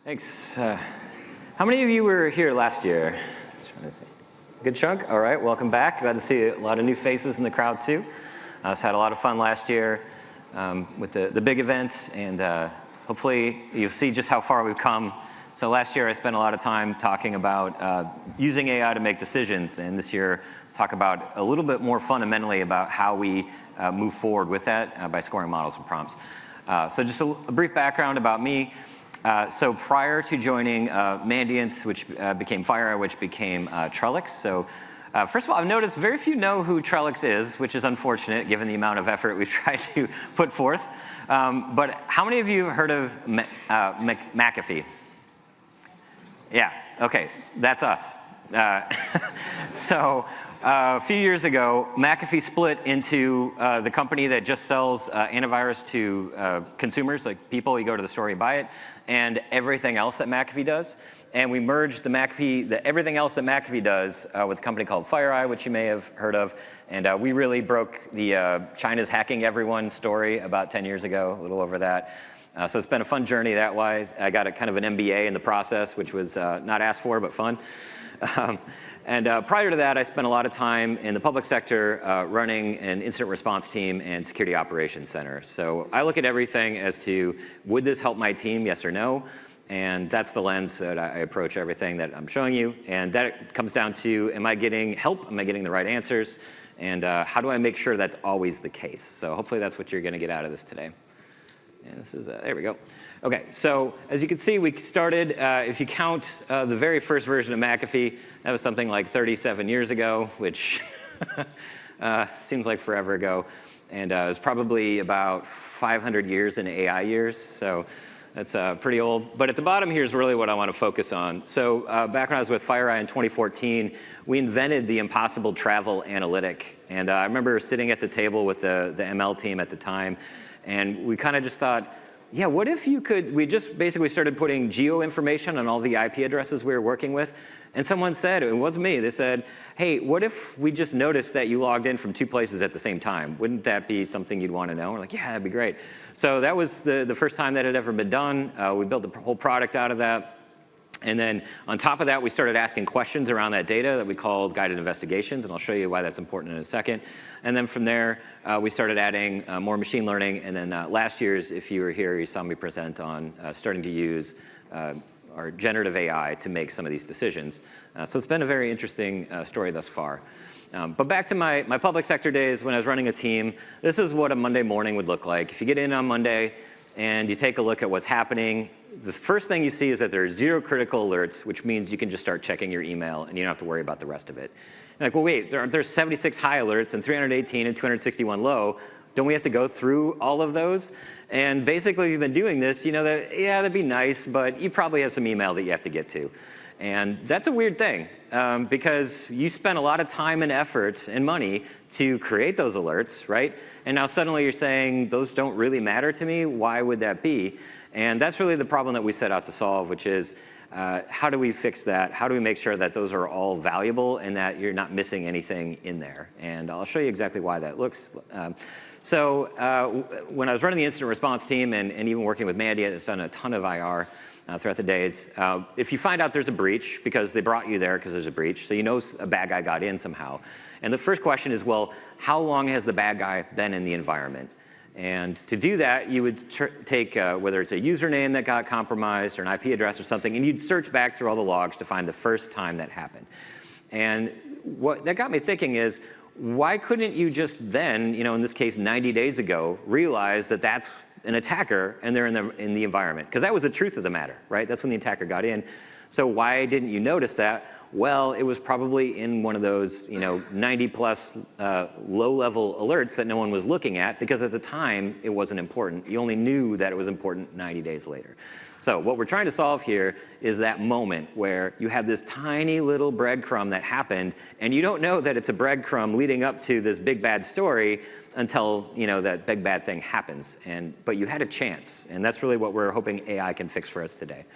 Thanks. How many of you were here last year? Good chunk. All right, welcome back. Glad to see a lot of new faces in the crowd too. Had a lot of fun last year with the big events, and hopefully you'll see just how far we've come. So last year I spent a lot of time talking about using AI to make decisions, and this year I'll talk about a little bit more fundamentally about how we move forward with that by scoring models and prompts. So just a brief background about me. So prior to joining Mandiant, which became FireEye, which became Trellix. So first of all, I've noticed very few know who Trellix is, which is unfortunate given the amount of effort we've tried to put forth. But how many of you have heard of McAfee? Yeah, okay, that's us. So a few years ago, McAfee split into the company that just sells antivirus to consumers, like people. You go to the store, you buy it, and everything else that McAfee does. And we merged everything else that McAfee does with a company called FireEye, which you may have heard of. And we really broke the China's hacking everyone story about 10 years ago, a little over that. So it's been a fun journey that wise. I got a kind of an MBA in the process, which was not asked for, but fun. And prior to that, I spent a lot of time in the public sector running an incident response team and security operations center. So I look at everything as to, would this help my team, yes or no? And that's the lens that I approach everything that I'm showing you. And that comes down to, am I getting help? Am I getting the right answers? And how do I make sure that's always the case? So hopefully that's what you're going to get out of this today. And this is, there we go. Okay, so as you can see, we started, if you count the very first version of McAfee, that was something like 37 years ago, which seems like forever ago. And it was probably about 500 years in AI years, so that's pretty old. But at the bottom here is really what I want to focus on. So back when I was with FireEye in 2014, we invented the impossible travel analytic. And I remember sitting at the table with the ML team at the time, and we kind of just thought, yeah, what if you could, we just basically started putting geo information on all the IP addresses we were working with. And someone said, it wasn't me, they said, hey, what if we just noticed that you logged in from 2 places at the same time? Wouldn't that be something you'd want to know? We're like, yeah, that'd be great. So that was the first time that had ever been done. We built the whole product out of that. And then on top of that, we started asking questions around that data that we called guided investigations, and I'll show you why that's important in a second. And then from there, we started adding more machine learning. And then last year's, if you were here, you saw me present on starting to use our generative AI to make some of these decisions. So it's been a very interesting story thus far. But back to my public sector days when I was running a team, this is what a Monday morning would look like. If you get in on Monday and you take a look at what's happening, the first thing you see is that there are 0 critical alerts, which means you can just start checking your email and you don't have to worry about the rest of it. You're like, well, wait, there's 76 high alerts and 318 and 261 low. Don't we have to go through all of those? And basically, if you've been doing this, you know that, yeah, that'd be nice, but you probably have some email that you have to get to. And that's a weird thing because you spent a lot of time and effort and money to create those alerts, right? And now suddenly you're saying, those don't really matter to me. Why would that be? And that's really the problem that we set out to solve, which is how do we fix that? How do we make sure that those are all valuable and that you're not missing anything in there? And I'll show you exactly why that looks. So when I was running the incident response team and even working with Mandiant, it's done a ton of IR throughout the days. If you find out there's a breach, because they brought you there because there's a breach, so you know a bad guy got in somehow. And the first question is, well, how long has the bad guy been in the environment? And to do that, you would take whether it's a username that got compromised or an IP address or something, and you'd search back through all the logs to find the first time that happened. And what that got me thinking is, why couldn't you just then, you know, in this case 90 days ago, realize that that's an attacker and they're in the environment? Because that was the truth of the matter, right? That's when the attacker got in. So why didn't you notice that? Well, it was probably in one of those, 90-plus low-level alerts that no one was looking at, because at the time, it wasn't important. You only knew that it was important 90 days later. So what we're trying to solve here is that moment where you have this tiny little breadcrumb that happened, and you don't know that it's a breadcrumb leading up to this big bad story until that big bad thing happens. But you had a chance, and that's really what we're hoping AI can fix for us today.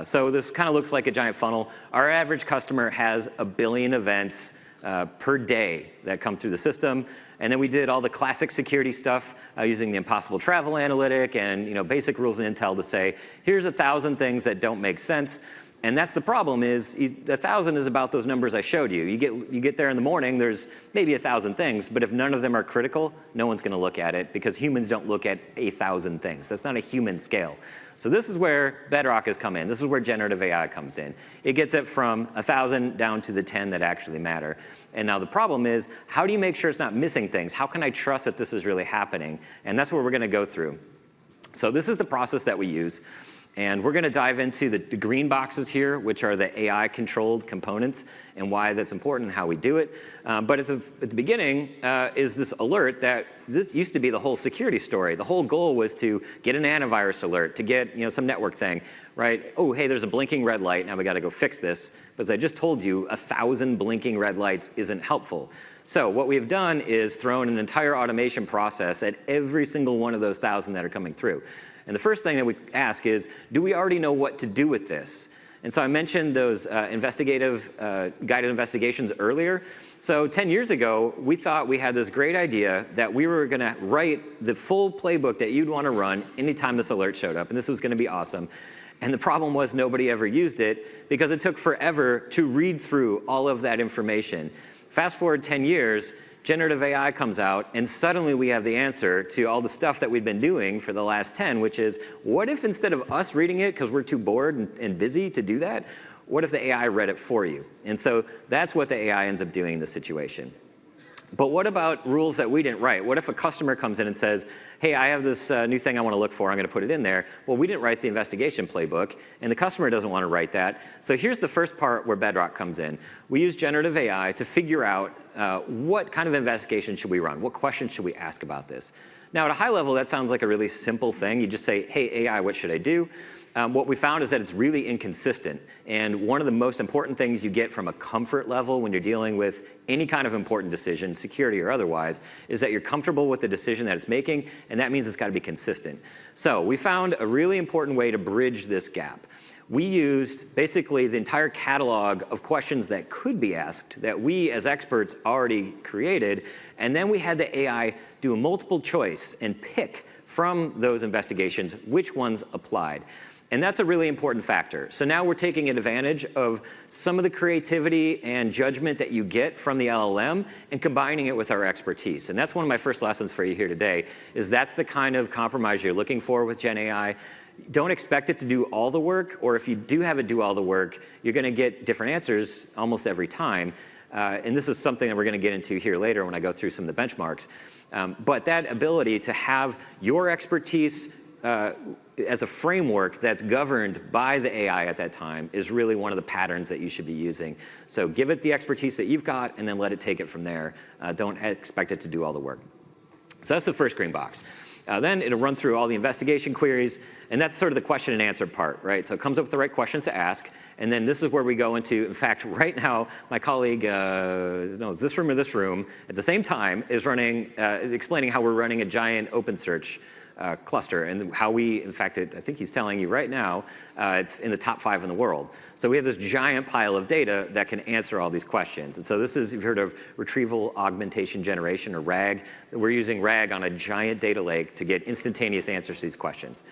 So this kind of looks like a giant funnel. Our average customer has 1 billion events per day that come through the system. And then we did all the classic security stuff using the impossible travel analytic and basic rules and intel to say, here's 1,000 things that don't make sense. And that's the problem is 1,000 is about those numbers I showed you. You get there in the morning, there's maybe 1,000 things, but if none of them are critical, no one's going to look at it because humans don't look at 1,000 things. That's not a human scale. So this is where Bedrock has come in. This is where generative AI comes in. It gets it from 1,000 down to the 10 that actually matter. And now the problem is, how do you make sure it's not missing things? How can I trust that this is really happening? And that's what we're going to go through. So this is the process that we use. And we're going to dive into the green boxes here, which are the AI-controlled components and why that's important and how we do it. But at the beginning is this alert that this used to be the whole security story. The whole goal was to get an antivirus alert, to get some network thing, right? Oh, hey, there's a blinking red light. Now we got to go fix this. But as I just told you, 1,000 blinking red lights isn't helpful. So what we've done is thrown an entire automation process at every single one of those 1,000 that are coming through. And the first thing that we ask is, do we already know what to do with this? And so I mentioned those investigative guided investigations earlier. So 10 years ago, we thought we had this great idea that we were going to write the full playbook that you'd want to run anytime this alert showed up, and this was going to be awesome. And the problem was nobody ever used it because it took forever to read through all of that information. Fast forward 10 years, generative AI comes out, and suddenly we have the answer to all the stuff that we've been doing for the last 10, which is, what if instead of us reading it, because we're too bored and busy to do that, what if the AI read it for you? And so that's what the AI ends up doing in this situation. But what about rules that we didn't write? What if a customer comes in and says, hey, I have this new thing I want to look for. I'm going to put it in there. Well, we didn't write the investigation playbook, and the customer doesn't want to write that. So here's the first part where Bedrock comes in. We use generative AI to figure out what kind of investigation should we run? What questions should we ask about this? Now, at a high level, that sounds like a really simple thing. You just say, hey, AI, what should I do? What we found is that it's really inconsistent. And one of the most important things you get from a comfort level when you're dealing with any kind of important decision, security or otherwise, is that you're comfortable with the decision that it's making, and that means it's got to be consistent. So we found a really important way to bridge this gap. We used basically the entire catalog of questions that could be asked that we as experts already created, and then we had the AI do a multiple choice and pick from those investigations which ones applied. And that's a really important factor. So now we're taking advantage of some of the creativity and judgment that you get from the LLM and combining it with our expertise. And that's one of my first lessons for you here today, is that's the kind of compromise you're looking for with GenAI. Don't expect it to do all the work, or if you do have it do all the work, you're going to get different answers almost every time. And this is something that we're going to get into here later when I go through some of the benchmarks. But that ability to have your expertise as a framework that's governed by the AI at that time is really one of the patterns that you should be using. So give it the expertise that you've got and then let it take it from there. Don't expect it to do all the work. So that's the first green box. Then it'll run through all the investigation queries, and that's sort of the question and answer part, right? So it comes up with the right questions to ask, and then this is where we go into, in fact, right now, my colleague, no, this room or this room, at the same time, is running, explaining how we're running a giant OpenSearch cluster and how we, in fact, I think he's telling you right now, it's in the top 5 in the world. So we have this giant pile of data that can answer all these questions. And so this is, you've heard of retrieval augmentation generation, or RAG. We're using RAG on a giant data lake to get instantaneous answers to these questions.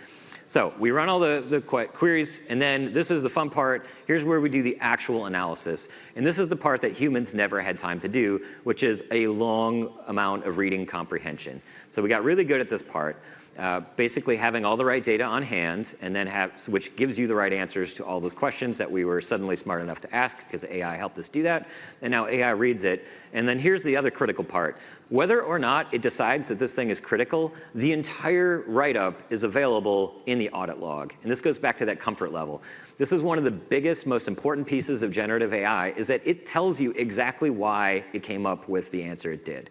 So we run all the queries, and then this is the fun part. Here's where we do the actual analysis. And this is the part that humans never had time to do, which is a long amount of reading comprehension. So we got really good at this part. Basically having all the right data on hand, and then which gives you the right answers to all those questions that we were suddenly smart enough to ask because AI helped us do that. And now AI reads it. And then here's the other critical part. Whether or not it decides that this thing is critical, the entire write-up is available in the audit log. And this goes back to that comfort level. This is one of the biggest, most important pieces of generative AI, is that it tells you exactly why it came up with the answer it did.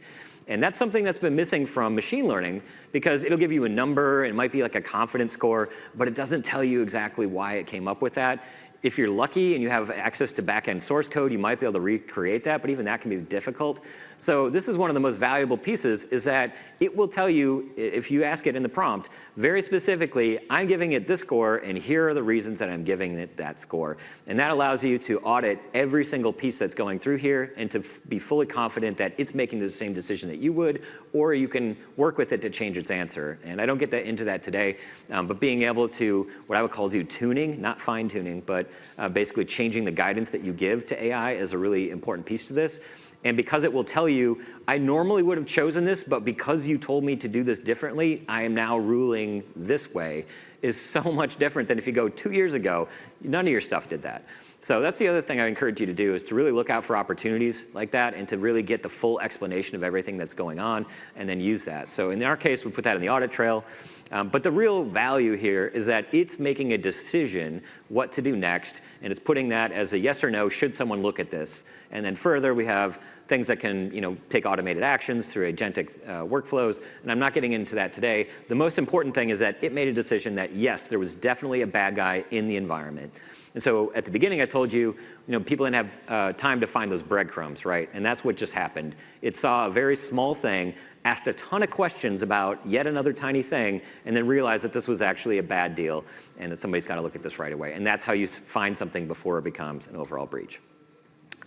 And that's something that's been missing from machine learning, because it'll give you a number, and it might be like a confidence score, but it doesn't tell you exactly why it came up with that. If you're lucky and you have access to back-end source code, you might be able to recreate that, but even that can be difficult. So this is one of the most valuable pieces, is that it will tell you, if you ask it in the prompt, very specifically, I'm giving it this score, and here are the reasons that I'm giving it that score. And that allows you to audit every single piece that's going through here and to be fully confident that it's making the same decision that you would, or you can work with it to change its answer. And I don't get into that today, but being able to, what I would call tuning, not fine tuning, but basically changing the guidance that you give to AI is a really important piece to this. And because it will tell you, I normally would have chosen this, but because you told me to do this differently, I am now ruling this way, is so much different than if you go 2 years ago, none of your stuff did that. So that's the other thing I encourage you to do, is to really look out for opportunities like that and to really get the full explanation of everything that's going on and then use that. So in our case, we put that in the audit trail. But the real value here is that it's making a decision what to do next, and it's putting that as a yes or no, should someone look at this. And then further, we have things that can take automated actions through agentic workflows, and I'm not getting into that today. The most important thing is that it made a decision that, yes, there was definitely a bad guy in the environment. And so at the beginning, I told you, people didn't have time to find those breadcrumbs, right? And that's what just happened. It saw a very small thing, asked a ton of questions about yet another tiny thing, and then realized that this was actually a bad deal and that somebody's got to look at this right away. And that's how you find something before it becomes an overall breach.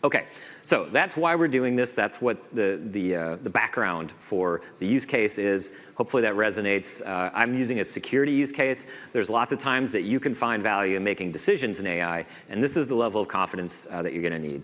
Okay, so that's why we're doing this. That's what the background for the use case is. Hopefully that resonates. I'm using a security use case. There's lots of times that you can find value in making decisions in AI, and this is the level of confidence that you're going to need.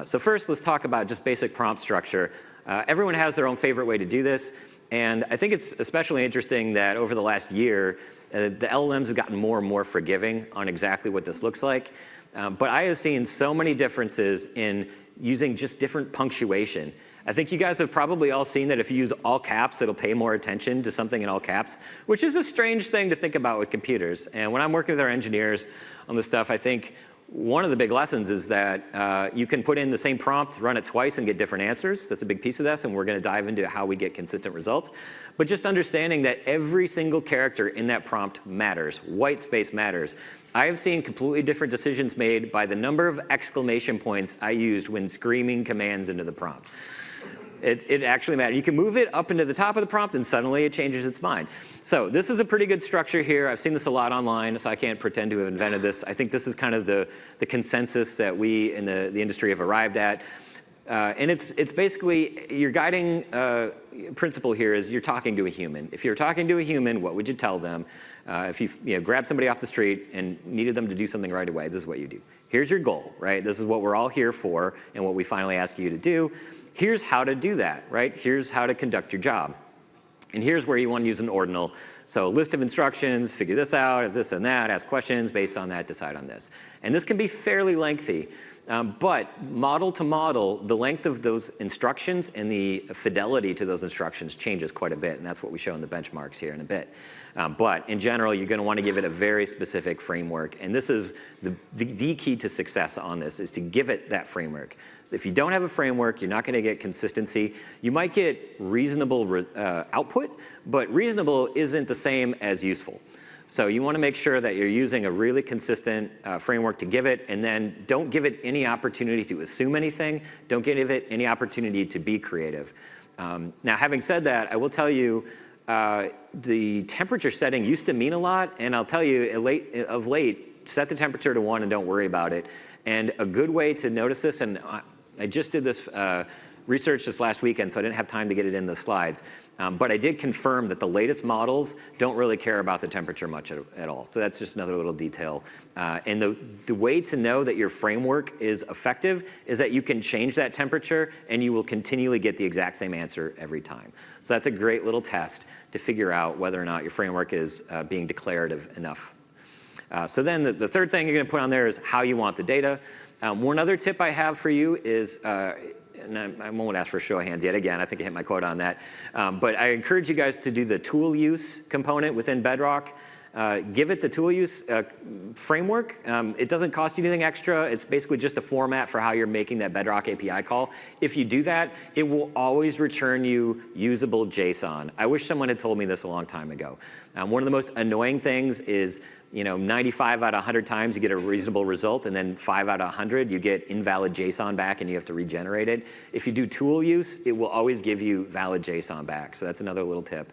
So first, let's talk about just basic prompt structure. Everyone has their own favorite way to do this, and I think it's especially interesting that over the last year, the LLMs have gotten more and more forgiving on exactly what this looks like. But I have seen so many differences in using just different punctuation. I think you guys have probably all seen that if you use all caps, it'll pay more attention to something in all caps, which is a strange thing to think about with computers. And when I'm working with our engineers on this stuff, I think one of the big lessons is that you can put in the same prompt, run it twice, and get different answers. That's a big piece of this, and we're going to dive into how we get consistent results. But just understanding that every single character in that prompt matters. White space matters. I have seen completely different decisions made by the number of exclamation points I used when screaming commands into the prompt. It actually matters. You can move it up into the top of the prompt, and suddenly it changes its mind. So this is a pretty good structure here. I've seen this a lot online, so I can't pretend to have invented this. I think this is kind of the consensus that we in the industry have arrived at. And it's basically, your guiding principle here is you're talking to a human. If you're talking to a human, what would you tell them? If you grab somebody off the street and needed them to do something right away, this is what you do. Here's your goal, right? This is what we're all here for and what we finally ask you to do. Here's how to do that, right? Here's how to conduct your job. And here's where you want to use an ordinal. So list of instructions, figure this out, if this and that, ask questions, based on that, decide on this. And this can be fairly lengthy. But model to model, the length of those instructions and the fidelity to those instructions changes quite a bit, and that's what we show in the benchmarks here in a bit. But in general, you're going to want to give it a very specific framework, and this is the key to success on this, is to give it that framework. So if you don't have a framework, you're not going to get consistency. You might get reasonable output, but reasonable isn't the same as useful. So you want to make sure that you're using a really consistent framework to give it, and then don't give it any opportunity to assume anything. Don't give it any opportunity to be creative. Now, having said that, I will tell you, the temperature setting used to mean a lot, and I'll tell you, of late, set the temperature to 1 and don't worry about it. And a good way to notice this, and I just did this research this last weekend, so I didn't have time to get it in the slides. But I did confirm that the latest models don't really care about the temperature much at all. So that's just another little detail. And the way to know that your framework is effective is that you can change that temperature and you will continually get the exact same answer every time. So that's a great little test to figure out whether or not your framework is being declarative enough. So then the third thing you're going to put on there is how you want the data. One other tip I have for you is, and I won't ask for a show of hands yet again, I think I hit my quota on that. But I encourage you guys to do the tool use component within Bedrock. Give it the tool use framework. It doesn't cost you anything extra. It's basically just a format for how you're making that Bedrock API call. If you do that, it will always return you usable JSON. I wish someone had told me this a long time ago. One of the most annoying things is 95 out of 100 times you get a reasonable result, and then 5 out of 100 you get invalid JSON back and you have to regenerate it. If you do tool use, it will always give you valid JSON back. So that's another little tip.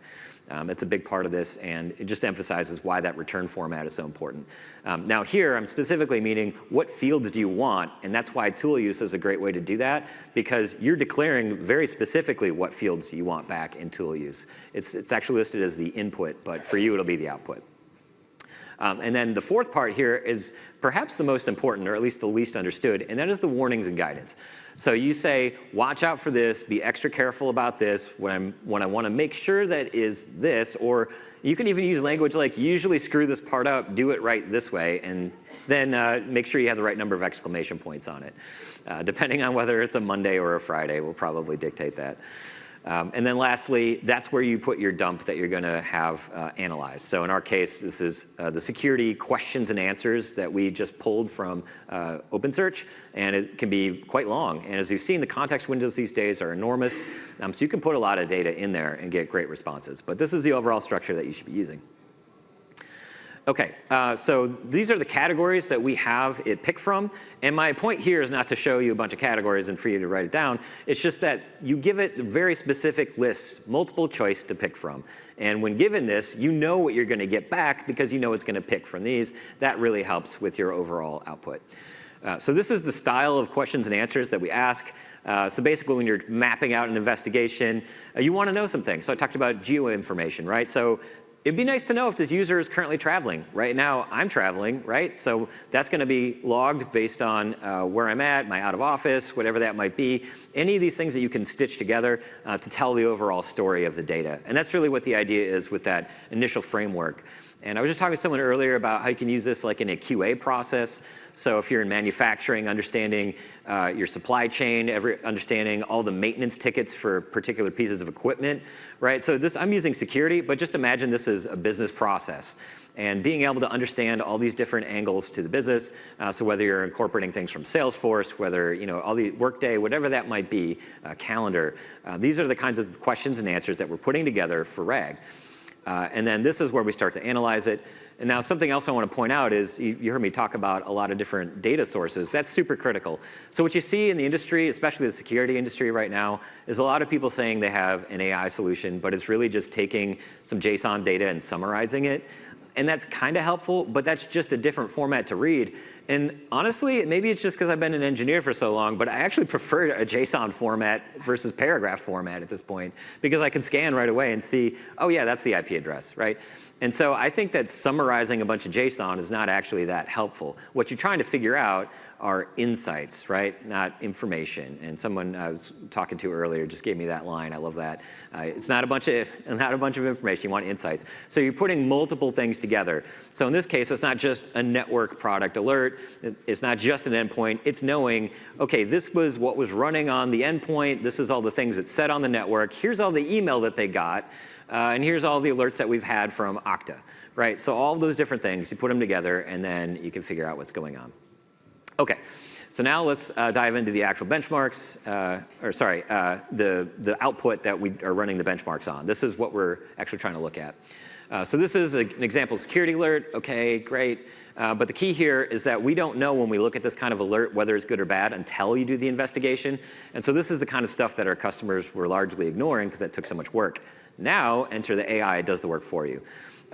It's a big part of this, and it just emphasizes why that return format is so important. Now here, I'm specifically meaning what fields do you want, and that's why tool use is a great way to do that, because you're declaring very specifically what fields you want back in tool use. It's actually listed as the input, but for you, it'll be the output. And then the fourth part here is perhaps the most important, or at least the least understood, and that is the warnings and guidance. So you say, watch out for this, be extra careful about this, when I want to make sure that is this, or you can even use language like, usually screw this part up, do it right this way, and then make sure you have the right number of exclamation points on it. Depending on whether it's a Monday or a Friday, will probably dictate that. And then lastly, that's where you put your dump that you're going to have analyzed. So in our case, this is the security questions and answers that we just pulled from OpenSearch, and it can be quite long. And as you've seen, the context windows these days are enormous, so you can put a lot of data in there and get great responses. But this is the overall structure that you should be using. Okay, so these are the categories that we have it picked from. And my point here is not to show you a bunch of categories and for you to write it down. It's just that you give it very specific lists, multiple choice to pick from. And when given this, you know what you're going to get back because you know it's going to pick from these. That really helps with your overall output. So this is the style of questions and answers that we ask. So basically, when you're mapping out an investigation, you want to know some things. So I talked about geo information, right? So it'd be nice to know if this user is currently traveling. Right now, I'm traveling, right? So that's going to be logged based on where I'm at, my out of office, whatever that might be. Any of these things that you can stitch together to tell the overall story of the data. And that's really what the idea is with that initial framework. And I was just talking to someone earlier about how you can use this like in a QA process. So if you're in manufacturing, understanding your supply chain, understanding all the maintenance tickets for particular pieces of equipment, right? So this, I'm using security, but just imagine this is a business process. And being able to understand all these different angles to the business, so whether you're incorporating things from Salesforce, whether, all the Workday, whatever that might be, calendar, these are the kinds of questions and answers that we're putting together for RAG. And then this is where we start to analyze it. And now something else I want to point out is you heard me talk about a lot of different data sources. That's super critical. So what you see in the industry, especially the security industry right now, is a lot of people saying they have an AI solution, but it's really just taking some JSON data and summarizing it. And that's kind of helpful, but that's just a different format to read. And honestly, maybe it's just because I've been an engineer for so long, but I actually prefer a JSON format versus paragraph format at this point, because I can scan right away and see, oh yeah, that's the IP address, right? And so I think that summarizing a bunch of JSON is not actually that helpful. What you're trying to figure out are insights, right? Not information. And someone I was talking to earlier just gave me that line. I love that. It's not a bunch of information. You want insights. So you're putting multiple things together. So in this case, it's not just a network product alert. It's not just an endpoint. It's knowing, okay, this was what was running on the endpoint. This is all the things it said on the network. Here's all the email that they got. And here's all the alerts that we've had from Okta, right? So all those different things, you put them together, and then you can figure out what's going on. Okay, so now let's dive into the actual benchmarks, the output that we are running the benchmarks on. This is what we're actually trying to look at. So this is an example security alert. Okay, great. But the key here is that we don't know when we look at this kind of alert whether it's good or bad until you do the investigation. And so this is the kind of stuff that our customers were largely ignoring because that took so much work. Now, enter the AI, it does the work for you.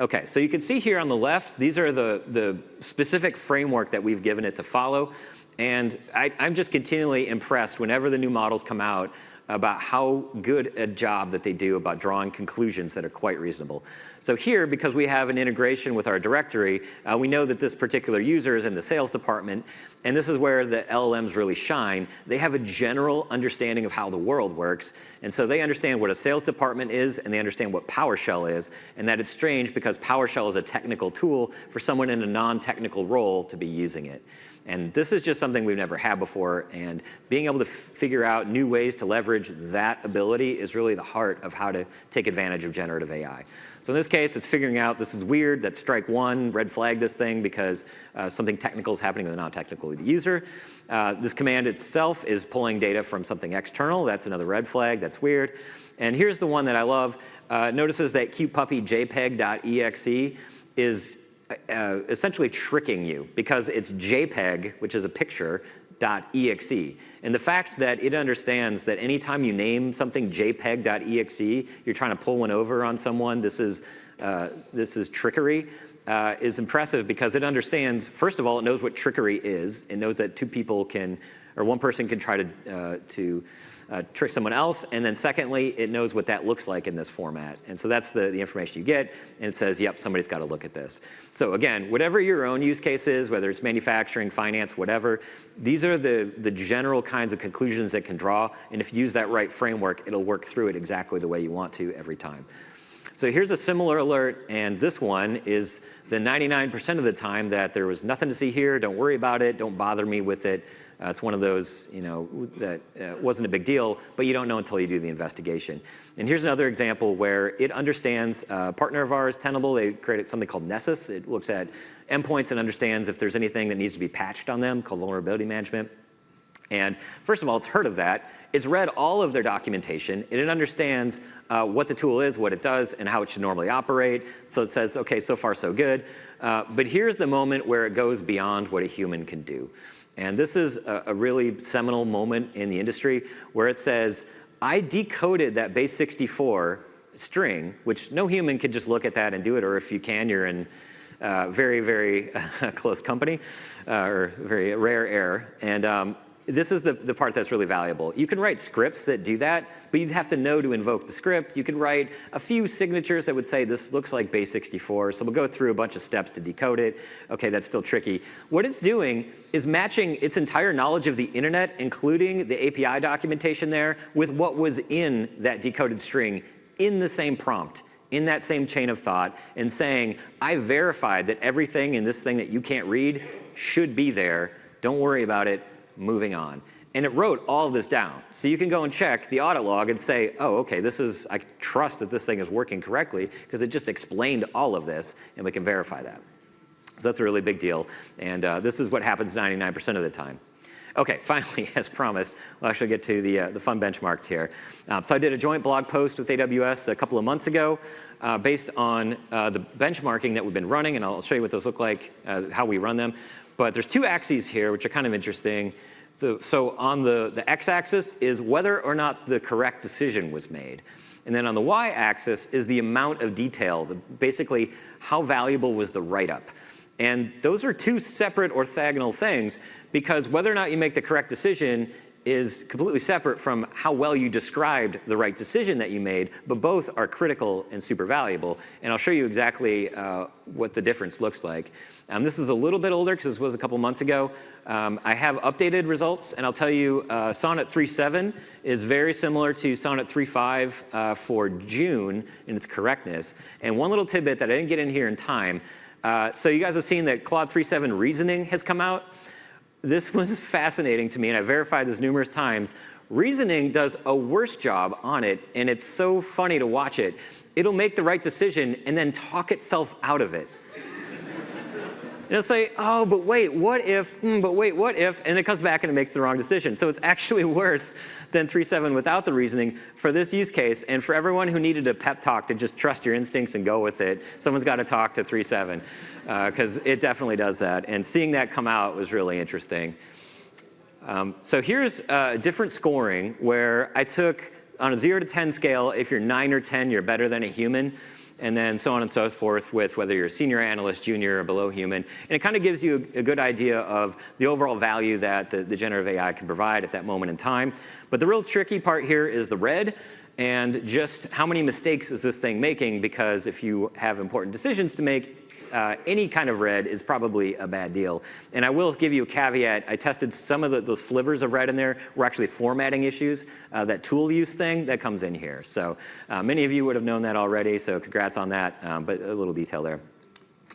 Okay, so you can see here on the left, these are the specific framework that we've given it to follow. And I'm just continually impressed whenever the new models come out about how good a job that they do about drawing conclusions that are quite reasonable. So here, because we have an integration with our directory, we know that this particular user is in the sales department, and this is where the LLMs really shine. They have a general understanding of how the world works, and so they understand what a sales department is, and they understand what PowerShell is, and that it's strange because PowerShell is a technical tool for someone in a non-technical role to be using it. And this is just something we've never had before, and being able to figure out new ways to leverage that ability is really the heart of how to take advantage of generative AI. So in this case, it's figuring out this is weird, that's strike one, red flag this thing because something technical is happening with a non-technical user. This command itself is pulling data from something external. That's another red flag, that's weird. And here's the one that I love. Notices that cutepuppy JPEG.exe is essentially tricking you because it's JPEG, which is a picture, .exe. And the fact that it understands that anytime you name something JPEG.exe, you're trying to pull one over on someone, this is trickery, is impressive because it understands, first of all, it knows what trickery is. It knows that two people can, or one person can try to trick someone else, and then secondly, it knows what that looks like in this format. And so that's the information you get, and it says, yep, somebody's got to look at this. So again, whatever your own use case is, whether it's manufacturing, finance, whatever, these are the general kinds of conclusions that can draw, and if you use that right framework, it'll work through it exactly the way you want to every time. So here's a similar alert, and this one is the 99% of the time that there was nothing to see here, don't worry about it, don't bother me with it. It's one of those, that wasn't a big deal, but you don't know until you do the investigation. And here's another example where it understands, a partner of ours, Tenable, they created something called Nessus. It looks at endpoints and understands if there's anything that needs to be patched on them, called vulnerability management. And first of all, it's heard of that. It's read all of their documentation, and it understands what the tool is, what it does, and how it should normally operate. So it says, okay, so far so good. But here's the moment where it goes beyond what a human can do. And this is a really seminal moment in the industry where it says, I decoded that base 64 string, which no human can just look at that and do it, or if you can, you're in very, very close company, or very rare air. And this is the part that's really valuable. You can write scripts that do that, but you'd have to know to invoke the script. You can write a few signatures that would say this looks like base 64, so we'll go through a bunch of steps to decode it. Okay, that's still tricky. What it's doing is matching its entire knowledge of the internet, including the API documentation there, with what was in that decoded string in the same prompt, in that same chain of thought, and saying, I verified that everything in this thing that you can't read should be there. Don't worry about it. Moving on. And it wrote all of this down. So you can go and check the audit log and say, oh, okay, I trust that this thing is working correctly because it just explained all of this, and we can verify that. So that's a really big deal. And this is what happens 99% of the time. Okay, finally, as promised, we'll actually get to the fun benchmarks here. So I did a joint blog post with AWS a couple of months ago based on the benchmarking that we've been running, and I'll show you what those look like, how we run them. But there's two axes here, which are kind of interesting. So on the x-axis is whether or not the correct decision was made. And then on the y-axis is the amount of detail, basically how valuable was the write-up. And those are two separate orthogonal things because whether or not you make the correct decision is completely separate from how well you described the right decision that you made, but both are critical and super valuable. And I'll show you exactly what the difference looks like. This is a little bit older because this was a couple months ago. I have updated results, and I'll tell you Sonnet 3.7 is very similar to Sonnet 3.5 for June in its correctness. And one little tidbit that I didn't get in here in time. So you guys have seen that Claude 3.7 reasoning has come out. This was fascinating to me, and I verified this numerous times. Reasoning does a worse job on it, and it's so funny to watch it. It'll make the right decision and then talk itself out of it. And it'll say, oh, but wait, what if, but wait, what if, and it comes back and it makes the wrong decision. So it's actually worse than 3.7 without the reasoning for this use case. And for everyone who needed a pep talk to just trust your instincts and go with it, someone's got to talk to 3.7 because it definitely does that. And seeing that come out was really interesting. So here's different scoring where I took on a 0 to 10 scale, if you're 9 or 10, you're better than a human. And then so on and so forth with whether you're a senior analyst, junior, or below human. And it kind of gives you a good idea of the overall value that the generative AI can provide at that moment in time. But the real tricky part here is the red, and just how many mistakes is this thing making, because if you have important decisions to make, any kind of red is probably a bad deal. And I will give you a caveat. I tested some of the slivers of red in there were actually formatting issues. That tool use thing, that comes in here. So many of you would have known that already, so congrats on that, but a little detail there.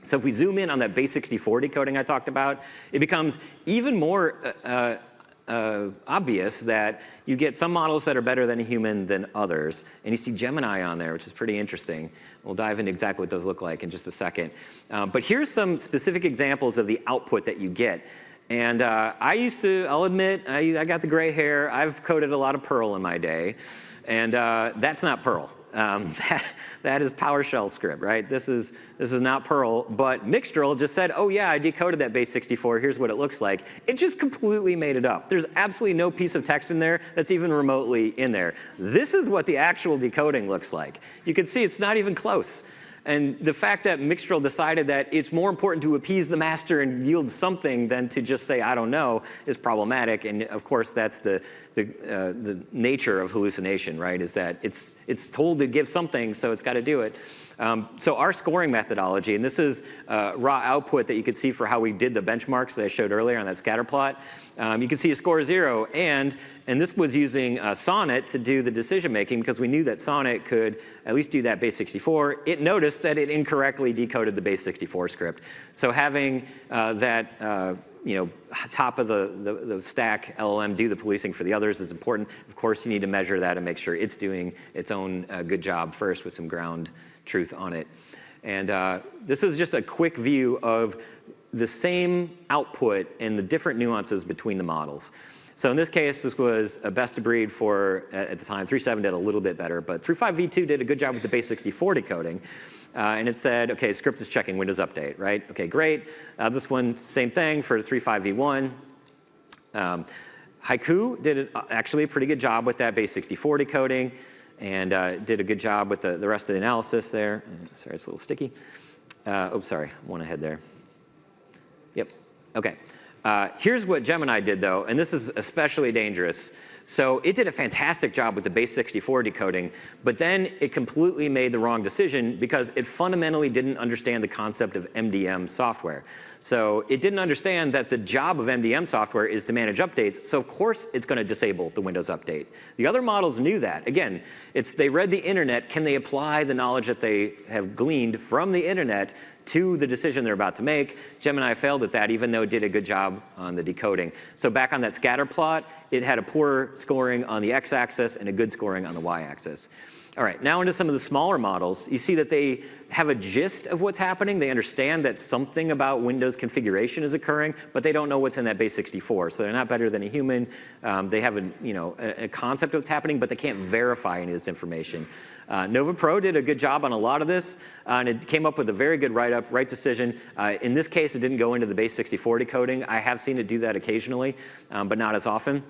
So if we zoom in on that base 64 decoding I talked about, it becomes even more obvious that you get some models that are better than a human than others. And you see Gemini on there, which is pretty interesting. We'll dive into exactly what those look like in just a second. But here's some specific examples of the output that you get. And I'll admit, I got the gray hair. I've coded a lot of Perl in my day. And that's not Perl. That is PowerShell script, right? This is not Perl, but Mixtral just said, oh yeah, I decoded that base 64, here's what it looks like. It just completely made it up. There's absolutely no piece of text in there that's even remotely in there. This is what the actual decoding looks like. You can see it's not even close. And the fact that Mixtral decided that it's more important to appease the master and yield something than to just say, I don't know, is problematic. And of course, that's the nature of hallucination, right? Is that it's told to give something, so it's got to do it. So our scoring methodology, and this is raw output that you could see for how we did the benchmarks that I showed earlier on that scatter plot. You can see a score 0, and this was using Sonnet to do the decision making because we knew that Sonnet could at least do that base 64. It noticed that it incorrectly decoded the base 64 script. So having that top of the stack LLM do the policing for the others is important. Of course, you need to measure that and make sure it's doing its own good job first with some ground truth on it. And this is just a quick view of the same output and the different nuances between the models. So in this case, this was a best of breed for, at the time, 3.7 did a little bit better, but 3.5 v2 did a good job with the base 64 decoding. And it said, OK, script is checking Windows Update, right? OK, great. This one, same thing for 3.5 v1. Haiku did actually a pretty good job with that base 64 decoding and did a good job with the rest of the analysis there. Sorry, it's a little sticky. Oops, sorry, one ahead there. Yep, OK. Here's what Gemini did, though, and this is especially dangerous. So it did a fantastic job with the base 64 decoding, but then it completely made the wrong decision because it fundamentally didn't understand the concept of MDM software. So it didn't understand that the job of MDM software is to manage updates, so of course it's going to disable the Windows Update. The other models knew that. Again, they read the internet. Can they apply the knowledge that they have gleaned from the internet to the decision they're about to make? Gemini failed at that, even though it did a good job on the decoding. So back on that scatter plot, it had a poor scoring on the x-axis and a good scoring on the y-axis. All right, now into some of the smaller models. You see that they have a gist of what's happening. They understand that something about Windows configuration is occurring, but they don't know what's in that base 64. So they're not better than a human. They have a concept of what's happening, but they can't verify any of this information. Nova Pro did a good job on a lot of this, and it came up with a very good write-up, right decision. In this case, it didn't go into the base 64 decoding. I have seen it do that occasionally, but not as often.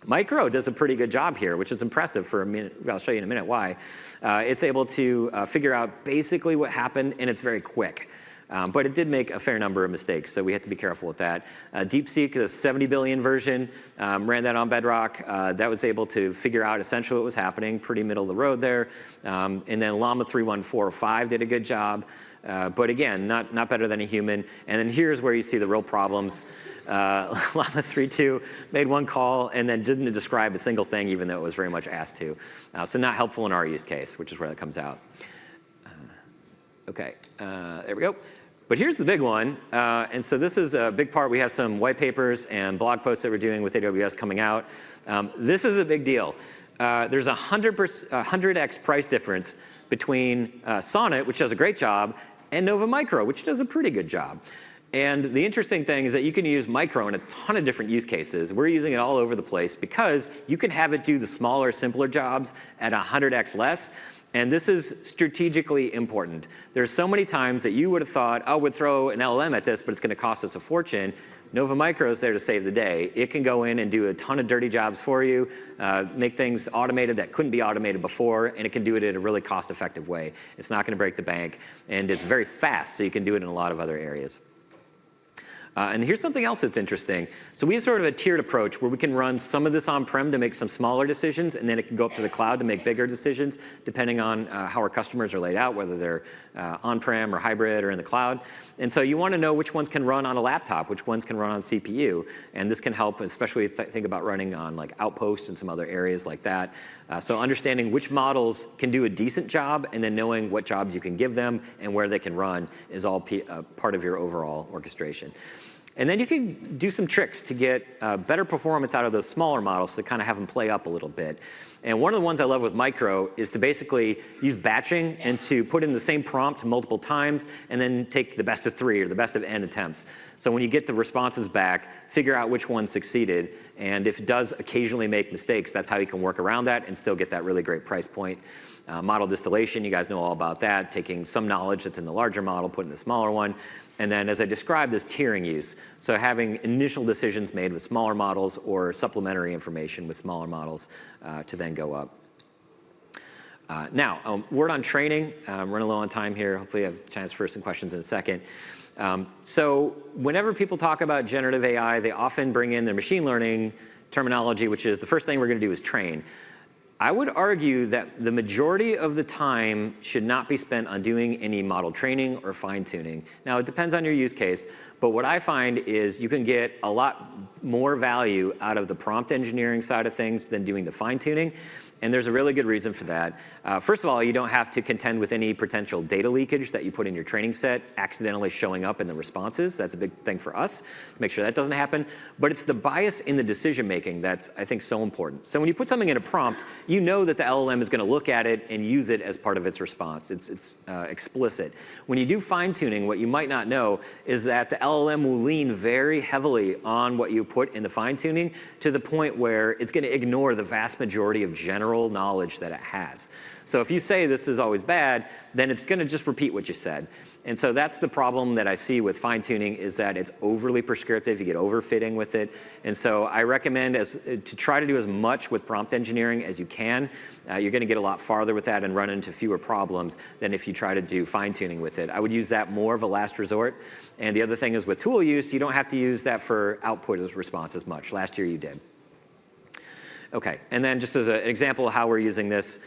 Micro does a pretty good job here, which is impressive for a minute. I'll show you in a minute why. It's able to figure out basically what happened, and it's very quick. But it did make a fair number of mistakes, so we have to be careful with that. DeepSeek, the 70 billion version, ran that on Bedrock. That was able to figure out essentially what was happening, pretty middle of the road there. And then Llama 3.1.4.5 did a good job. But again, not better than a human. And then here's where you see the real problems. Llama 3.2 made one call and then didn't describe a single thing, even though it was very much asked to. So not helpful in our use case, which is where that comes out. OK, there we go. But here's the big one. And so this is a big part. We have some white papers and blog posts that we're doing with AWS coming out. This is a big deal. There's a 100x price difference between Sonnet, which does a great job, and Nova Micro, which does a pretty good job. And the interesting thing is that you can use Micro in a ton of different use cases. We're using it all over the place because you can have it do the smaller, simpler jobs at 100x less. And this is strategically important. There's so many times that you would have thought, oh, we'd throw an LLM at this, but it's going to cost us a fortune. Nova Micro is there to save the day. It can go in and do a ton of dirty jobs for you, make things automated that couldn't be automated before, and it can do it in a really cost-effective way. It's not going to break the bank, and it's very fast, so you can do it in a lot of other areas. And here's something else that's interesting. So we have sort of a tiered approach where we can run some of this on-prem to make some smaller decisions, and then it can go up to the cloud to make bigger decisions, depending on how our customers are laid out, whether they're on-prem or hybrid or in the cloud. And so you want to know which ones can run on a laptop, which ones can run on CPU. And this can help, especially think about running on like Outpost and some other areas like that. So understanding which models can do a decent job and then knowing what jobs you can give them and where they can run is all part of your overall orchestration. And then you can do some tricks to get better performance out of those smaller models to kind of have them play up a little bit. And one of the ones I love with Micro is to basically use batching and to put in the same prompt multiple times and then take the best of 3 or the best of n attempts. So when you get the responses back, figure out which one succeeded. And if it does occasionally make mistakes, that's how you can work around that and still get that really great price point. Model distillation, you guys know all about that, taking some knowledge that's in the larger model, putting the smaller one. And then, as I described, this tiering use. So having initial decisions made with smaller models or supplementary information with smaller models to then go up. Now, word on training. I'm running low on time here. Hopefully I have a chance for some questions in a second. So whenever people talk about generative AI, they often bring in their machine learning terminology, which is the first thing we're going to do is train. I would argue that the majority of the time should not be spent on doing any model training or fine-tuning. Now, it depends on your use case, but what I find is you can get a lot more value out of the prompt engineering side of things than doing the fine-tuning. And there's a really good reason for that. First of all, you don't have to contend with any potential data leakage that you put in your training set accidentally showing up in the responses. That's a big thing for us, to make sure that doesn't happen. But it's the bias in the decision making that's, I think, so important. So when you put something in a prompt, you know that the LLM is going to look at it and use it as part of its response. It's explicit. When you do fine tuning, what you might not know is that the LLM will lean very heavily on what you put in the fine tuning to the point where it's going to ignore the vast majority of general knowledge that it has. So if you say this is always bad, then it's going to just repeat what you said. And so that's the problem that I see with fine-tuning is that it's overly prescriptive. You get overfitting with it. And so I recommend to try to do as much with prompt engineering as you can. You're going to get a lot farther with that and run into fewer problems than if you try to do fine-tuning with it. I would use that more of a last resort. And the other thing is with tool use, you don't have to use that for output as response as much. Last year you did. Okay, and then just as an example of how we're using this,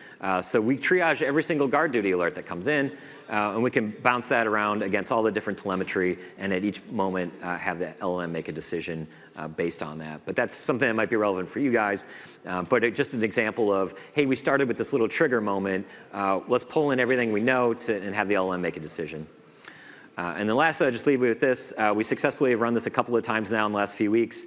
so we triage every single guard duty alert that comes in, and we can bounce that around against all the different telemetry, and at each moment have the LLM make a decision based on that. But that's something that might be relevant for you guys. But just an example of, hey, we started with this little trigger moment. Let's pull in everything we know and have the LLM make a decision. And then last, I'll just leave you with this. We successfully have run this a couple of times now in the last few weeks.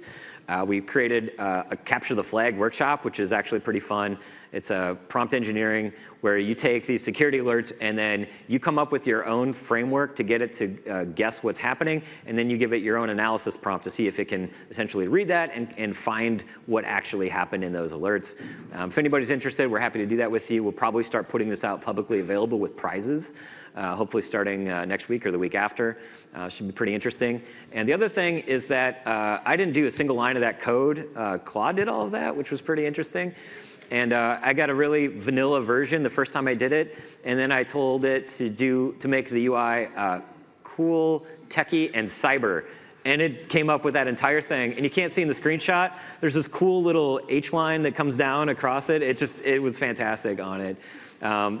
We created a capture the flag workshop, which is actually pretty fun. It's a prompt engineering where you take these security alerts and then you come up with your own framework to get it to guess what's happening, and then you give it your own analysis prompt to see if it can essentially read that and find what actually happened in those alerts. If anybody's interested, we're happy to do that with you. We'll probably start putting this out publicly available with prizes, hopefully starting next week or the week after. Should be pretty interesting. And the other thing is that I didn't do a single line of that code. Claude did all of that, which was pretty interesting. And I got a really vanilla version the first time I did it, and then I told it to make the UI cool, techie, and cyber. And it came up with that entire thing. And you can't see in the screenshot, there's this cool little H line that comes down across it. It was fantastic on it.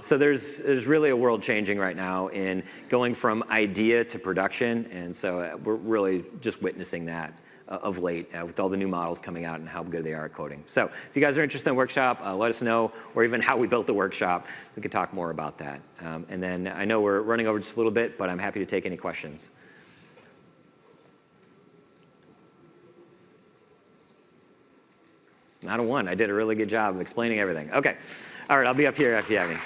So there's really a world changing right now in going from idea to production. And so we're really just witnessing that of late with all the new models coming out and how good they are at coding. So if you guys are interested in the workshop, let us know, or even how we built the workshop. We can talk more about that. And then I know we're running over just a little bit, but I'm happy to take any questions. Not a one. I did a really good job of explaining everything. Okay. All right, I'll be up here if you have any.